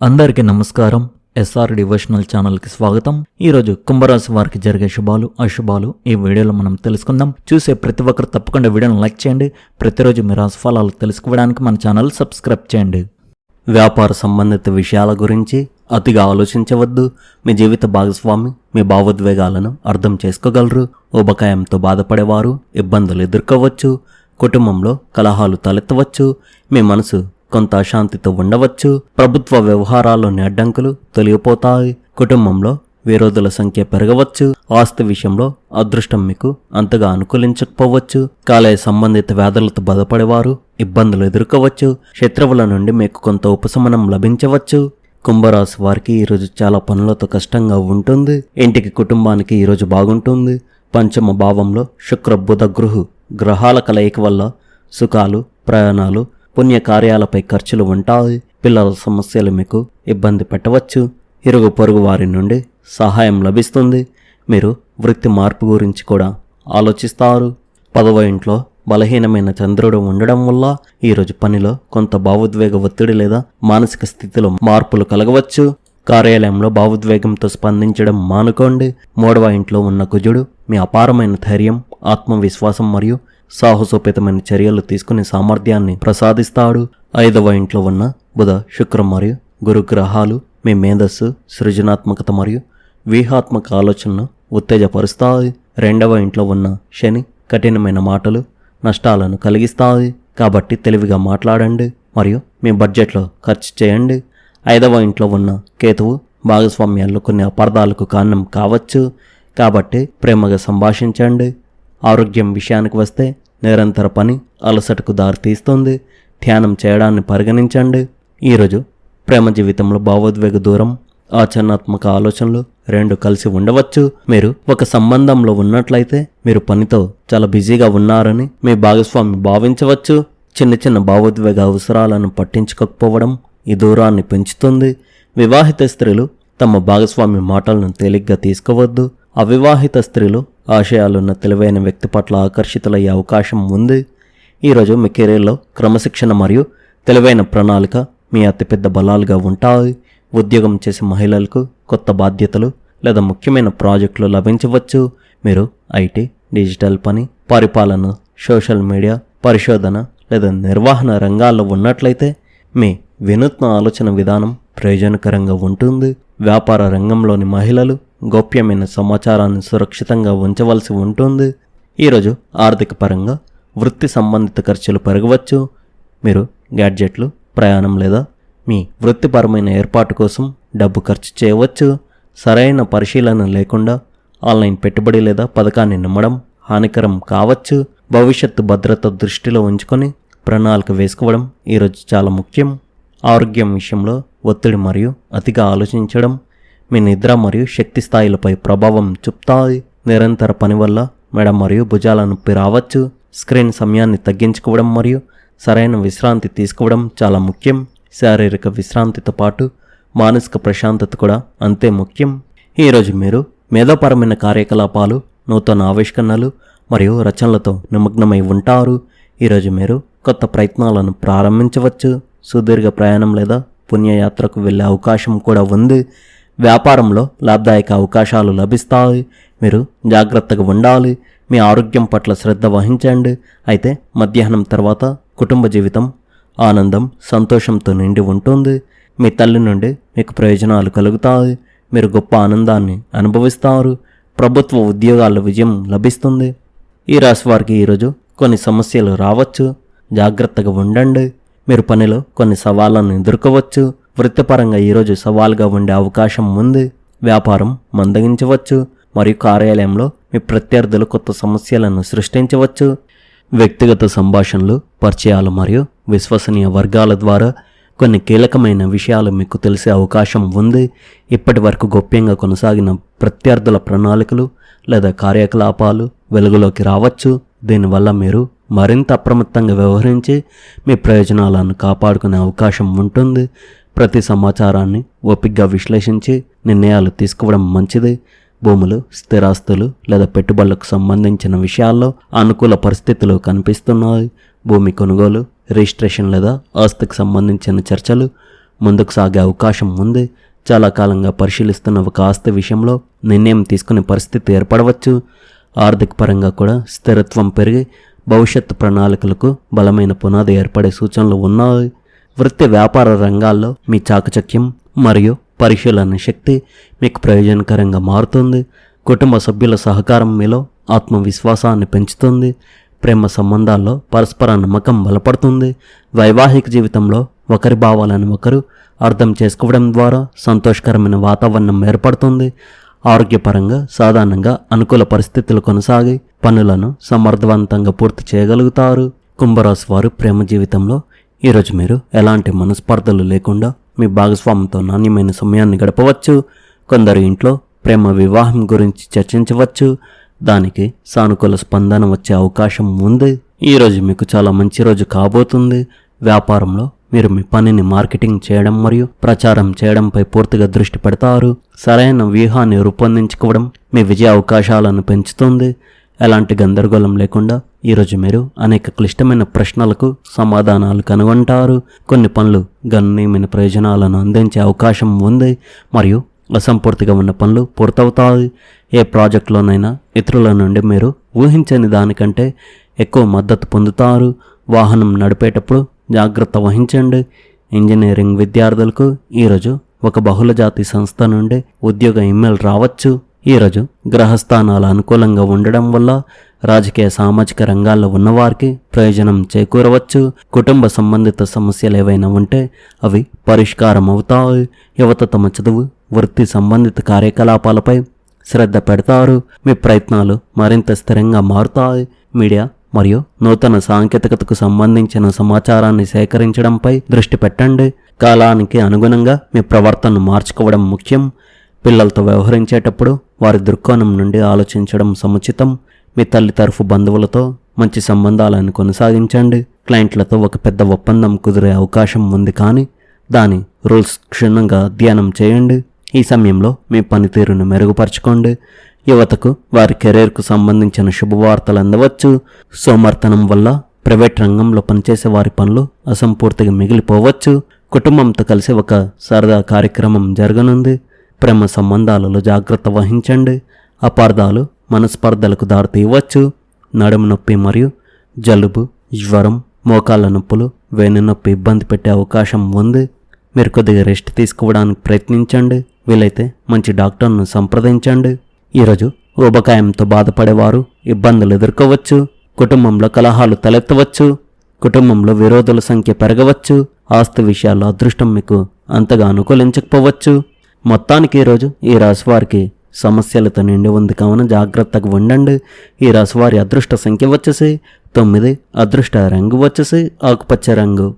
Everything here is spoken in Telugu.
అందరికీ నమస్కారం. ఎస్ఆర్ డివోషనల్ ఛానల్కి స్వాగతం. ఈరోజు కుంభరాశి వారికి జరిగే శుభాలు అశుభాలు ఈ వీడియోలో మనం తెలుసుకుందాం. చూసే ప్రతి ఒక్కరు తప్పకుండా వీడియోను లైక్ చేయండి. ప్రతిరోజు మీ రాశి ఫలాలు తెలుసుకోవడానికి మన ఛానల్ సబ్స్క్రైబ్ చేయండి. వ్యాపార సంబంధిత విషయాల గురించి అతిగా ఆలోచించవద్దు. మీ జీవిత భాగస్వామి మీ భావోద్వేగాలను అర్థం చేసుకోగలరు. ఊబకాయంతో బాధపడేవారు ఇబ్బందులు ఎదుర్కోవచ్చు. కుటుంబంలో కలహాలు తలెత్తవచ్చు. మీ మనసు కొంత అశాంతితో ఉండవచ్చు. ప్రభుత్వ వ్యవహారాల్లోని అడ్డంకులు తొలగిపోతాయి. కుటుంబంలో విరోధుల సంఖ్య పెరగవచ్చు. ఆస్తి విషయంలో అదృష్టం మీకు అంతగా అనుకూలించకపోవచ్చు. కాలేయ సంబంధిత వ్యాధులతో బాధపడేవారు ఇబ్బందులు ఎదుర్కోవచ్చు. శత్రువుల నుండి మీకు కొంత ఉపశమనం లభించవచ్చు. కుంభరాశి వారికి ఈరోజు చాలా పనులతో కష్టంగా ఉంటుంది. ఇంటికి కుటుంబానికి ఈరోజు బాగుంటుంది. పంచమ భావంలో శుక్ర బుధ గ్రహాల కలయిక వల్ల సుఖాలు ప్రయాణాలు పుణ్యకార్యాలపై ఖర్చులు ఉంటాయి. పిల్లల సమస్యలు మీకు ఇబ్బంది పెట్టవచ్చు. ఇరుగు పొరుగు వారి నుండి సహాయం లభిస్తుంది. మీరు వృత్తి మార్పు గురించి కూడా ఆలోచిస్తారు. 10వ ఇంట్లో బలహీనమైన చంద్రుడు ఉండడం వల్ల ఈరోజు పనిలో కొంత భావోద్వేగ ఒత్తిడి లేదా మానసిక స్థితిలో మార్పులు కలగవచ్చు. కార్యాలయంలో భావోద్వేగంతో స్పందించడం మానుకోండి. 3వ ఇంట్లో ఉన్న కుజుడు మీ అపారమైన ధైర్యం ఆత్మవిశ్వాసం మరియు సాహసోపేతమైన చర్యలు తీసుకునే సామర్థ్యాన్ని ప్రసాదిస్తాడు. 5వ ఇంట్లో ఉన్న బుధ శుక్ర మరియు గురు గ్రహాలు మీ మేధస్సు సృజనాత్మకత మరియు వ్యూహాత్మక ఆలోచనను ఉత్తేజపరుస్తాయి. 2వ ఇంట్లో ఉన్న శని కఠినమైన మాటలు నష్టాలను కలిగిస్తాయి. కాబట్టి తెలివిగా మాట్లాడండి మరియు మీ బడ్జెట్లో ఖర్చు చేయండి. 5వ ఇంట్లో ఉన్న కేతువు భాగస్వామ్యాల్లో కొన్ని అపార్థాలకు కారణం కావచ్చు. కాబట్టి ప్రేమగా సంభాషించండి. ఆరోగ్యం విషయానికి వస్తే నిరంతర పని అలసటకు దారితీస్తుంది. ధ్యానం చేయడాన్ని పరిగణించండి. ఈరోజు ప్రేమ జీవితంలో భావోద్వేగ దూరం ఆచరణాత్మక ఆలోచనలు రెండు కలిసి ఉండవచ్చు. మీరు ఒక సంబంధంలో ఉన్నట్లయితే మీరు పనితో చాలా బిజీగా ఉన్నారని మీ భాగస్వామి భావించవచ్చు. చిన్న చిన్న భావోద్వేగ అవసరాలను పట్టించుకోకపోవడం ఈ దూరాన్ని పెంచుతుంది. వివాహిత స్త్రీలు తమ భాగస్వామి మాటలను తేలిగ్గా తీసుకోవద్దు. అవివాహిత స్త్రీలు ఆశయాలున్న తెలివైన వ్యక్తి పట్ల ఆకర్షితులయ్యే అవకాశం ఉంది. ఈరోజు మీ కెరీర్లో క్రమశిక్షణ మరియు తెలివైన ప్రణాళిక మీ అతిపెద్ద బలాలుగా ఉంటాయి. ఉద్యోగం చేసే మహిళలకు కొత్త బాధ్యతలు లేదా ముఖ్యమైన ప్రాజెక్టులు లభించవచ్చు. మీరు ఐటీ డిజిటల్ పని పరిపాలన సోషల్ మీడియా పరిశోధన లేదా నిర్వహణ రంగాల్లో ఉన్నట్లయితే మీ వినూత్న ఆలోచన విధానం ప్రయోజనకరంగా ఉంటుంది. వ్యాపార రంగంలోని మహిళలు గోప్యమైన సమాచారాన్ని సురక్షితంగా ఉంచవలసి ఉంటుంది. ఈరోజు ఆర్థిక పరంగా వృత్తి సంబంధిత ఖర్చులు పెరగవచ్చు. మీరు గ్యాడ్జెట్లు ప్రయాణం లేదా మీ వృత్తిపరమైన ఏర్పాటు కోసం డబ్బు ఖర్చు చేయవచ్చు. సరైన పరిశీలన లేకుండా ఆన్లైన్ పెట్టుబడి లేదా పథకాన్ని నమ్మడం హానికరం కావచ్చు. భవిష్యత్తు భద్రత దృష్టిలో ఉంచుకొని ప్రణాళిక వేసుకోవడం ఈరోజు చాలా ముఖ్యం. ఆరోగ్యం విషయంలో ఒత్తిడి మరియు అతిగా ఆలోచించడం మీ నిద్ర మరియు శక్తి స్థాయిలపై ప్రభావం చూపుతాయి. నిరంతర పని వల్ల మెడ మరియు భుజాల నొప్పి రావచ్చు. స్క్రీన్ సమయాన్ని తగ్గించుకోవడం మరియు సరైన విశ్రాంతి తీసుకోవడం చాలా ముఖ్యం. శారీరక విశ్రాంతితో పాటు మానసిక ప్రశాంతత కూడా అంతే ముఖ్యం. ఈరోజు మీరు మేధోపరమైన కార్యకలాపాలు నూతన ఆవిష్కరణలు మరియు రచనలతో నిమగ్నమై ఉంటారు. ఈరోజు మీరు కొత్త ప్రయత్నాలను ప్రారంభించవచ్చు. సుదీర్ఘ ప్రయాణం లేదా పుణ్యయాత్రకు వెళ్ళే అవకాశం కూడా ఉంది. వ్యాపారంలో లాభదాయక అవకాశాలు లభిస్తాయి. మీరు జాగ్రత్తగా ఉండాలి. మీ ఆరోగ్యం పట్ల శ్రద్ధ వహించండి. అయితే మధ్యాహ్నం తర్వాత కుటుంబ జీవితం ఆనందం సంతోషంతో నిండి ఉంటుంది. మీ తల్లి నుండి మీకు ప్రయోజనాలు కలుగుతాయి. మీరు గొప్ప ఆనందాన్ని అనుభవిస్తారు. ప్రభుత్వ ఉద్యోగాల్లో విజయం లభిస్తుంది. ఈ రాశి వారికి ఈరోజు కొన్ని సమస్యలు రావచ్చు. జాగ్రత్తగా ఉండండి. మీరు పనిలో కొన్ని సవాళ్లను ఎదుర్కోవచ్చు. వృత్తిపరంగా ఈరోజు సవాల్గా ఉండే అవకాశం ఉంది. వ్యాపారం మందగించవచ్చు మరియు కార్యాలయంలో మీ ప్రత్యర్థులు కొత్త సమస్యలను సృష్టించవచ్చు. వ్యక్తిగత సంభాషణలు పరిచయాలు మరియు విశ్వసనీయ వర్గాల ద్వారా కొన్ని కీలకమైన విషయాలు మీకు తెలిసే అవకాశం ఉంది. ఇప్పటి వరకు గోప్యంగా కొనసాగిన ప్రత్యర్థుల ప్రణాళికలు లేదా కార్యకలాపాలు వెలుగులోకి రావచ్చు. దీనివల్ల మీరు మరింత అప్రమత్తంగా వ్యవహరించి మీ ప్రయోజనాలను కాపాడుకునే అవకాశం ఉంటుంది. ప్రతి సమాచారాన్ని ఓపికగా విశ్లేషించి నిర్ణయాలు తీసుకోవడం మంచిది. భూములు స్థిరాస్తులు లేదా పెట్టుబడులకు సంబంధించిన విషయాల్లో అనుకూల పరిస్థితులు కనిపిస్తున్నాయి. భూమి కొనుగోలు రిజిస్ట్రేషన్ లేదా ఆస్తికి సంబంధించిన చర్చలు ముందుకు సాగే అవకాశం ఉంది. చాలా కాలంగా పరిశీలిస్తున్న ఒక ఆస్తి విషయంలో నిర్ణయం తీసుకునే పరిస్థితి ఏర్పడవచ్చు. ఆర్థిక పరంగా కూడా స్థిరత్వం పెరిగి భవిష్యత్తు ప్రణాళికలకు బలమైన పునాది ఏర్పడే సూచనలు ఉన్నాయి. వృత్తి వ్యాపార రంగాల్లో మీ చాకచక్యం మరియు పరిశీలన శక్తి మీకు ప్రయోజనకరంగా మారుతుంది. కుటుంబ సభ్యుల సహకారం మీలో ఆత్మవిశ్వాసాన్ని పెంచుతుంది. ప్రేమ సంబంధాల్లో పరస్పర నమ్మకం బలపడుతుంది. వైవాహిక జీవితంలో ఒకరి భావాలను ఒకరు అర్థం చేసుకోవడం ద్వారా సంతోషకరమైన వాతావరణం ఏర్పడుతుంది. ఆరోగ్యపరంగా సాధారణంగా అనుకూల పరిస్థితులు కొనసాగి పనులను సమర్థవంతంగా పూర్తి చేయగలుగుతారు. కుంభరాశి వారు ప్రేమ జీవితంలో ఈరోజు మీరు ఎలాంటి మనస్పర్ధలు లేకుండా మీ భాగస్వామితో నాణ్యమైన సమయాన్ని గడపవచ్చు. కొందరు ఇంట్లో ప్రేమ వివాహం గురించి చర్చించవచ్చు. దానికి సానుకూల స్పందన వచ్చే అవకాశం ఉంది. ఈరోజు మీకు చాలా మంచి రోజు కాబోతుంది. వ్యాపారంలో మీరు మీ పనిని మార్కెటింగ్ చేయడం మరియు ప్రచారం చేయడంపై పూర్తిగా దృష్టి పెడతారు. సరైన వ్యూహాన్ని రూపొందించుకోవడం మీ విజయ అవకాశాలను పెంచుతుంది. ఎలాంటి గందరగోళం లేకుండా ఈరోజు మీరు అనేక క్లిష్టమైన ప్రశ్నలకు సమాధానాలు కనుగొంటారు. కొన్ని పనులు గణనీయమైన ప్రయోజనాలను అందించే అవకాశం ఉంది మరియు అసంపూర్తిగా ఉన్న పనులు పూర్తవుతాయి. ఏ ప్రాజెక్టులోనైనా ఇతరుల నుండి మీరు ఊహించని దానికంటే ఎక్కువ మద్దతు పొందుతారు. వాహనం నడిపేటప్పుడు జాగ్రత్త వహించండి. ఇంజనీరింగ్ విద్యార్థులకు ఈరోజు ఒక బహుళజాతి సంస్థ నుండి ఉద్యోగ ఇమెయిల్ రావచ్చు. ఈరోజు గ్రహస్థానాలు అనుకూలంగా ఉండడం వల్ల రాజకీయ సామాజిక రంగాల్లో ఉన్నవారికి ప్రయోజనం చేకూరవచ్చు. కుటుంబ సంబంధిత సమస్యలు ఏవైనా ఉంటే అవి పరిష్కారం అవుతాయి. యువత తమ చదువు, వృత్తి సంబంధిత కార్యకలాపాలపై శ్రద్ధ పెడతారు. మీ ప్రయత్నాలు మరింత స్థిరంగా మారుతాయి. మీడియా మరియు నూతన సాంకేతికతకు సంబంధించిన సమాచారాన్ని సేకరించడంపై దృష్టి పెట్టండి. కాలానికి అనుగుణంగా మీ ప్రవర్తనను మార్చుకోవడం ముఖ్యం. పిల్లలతో వ్యవహరించేటప్పుడు వారి దృక్కోణం నుండి ఆలోచించడం సముచితం. మీ తల్లి తరఫు బంధువులతో మంచి సంబంధాలను కొనసాగించండి. క్లయింట్లతో ఒక పెద్ద ఒప్పందం కుదిరే అవకాశం ఉంది, కానీ దాని రూల్స్ క్షుణ్ణంగా అధ్యయనం చేయండి. ఈ సమయంలో మీ పనితీరును మెరుగుపరచుకోండి. యువతకు వారి కెరీర్కు సంబంధించిన శుభవార్తలు అందవచ్చు. సోమర్థనం వల్ల ప్రైవేట్ రంగంలో పనిచేసే వారి పనులు అసంపూర్తిగా మిగిలిపోవచ్చు. కుటుంబంతో కలిసి ఒక సరదా కార్యక్రమం జరగనుంది. ప్రేమ సంబంధాలలో జాగ్రత్త వహించండి. అపార్థాలు మనస్పర్ధలకు దారితీయవచ్చు. నడుము నొప్పి మరియు జలుబు, జ్వరం, మోకాళ్ళ నొప్పులు, వెన్ను నొప్పి ఇబ్బంది పెట్టే అవకాశం ఉంది. మీరు కొద్దిగా రెస్ట్ తీసుకోవడానికి ప్రయత్నించండి. వీలైతే మంచి డాక్టర్ను సంప్రదించండి. ఈరోజు ఊబకాయంతో బాధపడేవారు ఇబ్బందులు ఎదుర్కోవచ్చు. కుటుంబంలో కలహాలు తలెత్తవచ్చు. కుటుంబంలో విరోధుల సంఖ్య పెరగవచ్చు. ఆస్తి విషయాల్లో అదృష్టం మీకు అంతగా అనుకూలించకపోవచ్చు. మొత్తానికి ఈరోజు ఈ రాశివారికి సమస్యలతో నిండి ఉంది కావున జాగ్రత్తగా ఉండండి. ఈ రాశివారి అదృష్ట సంఖ్య వచ్చేసి 9, అదృష్ట రంగు వచ్చేసి ఆకుపచ్చ రంగు.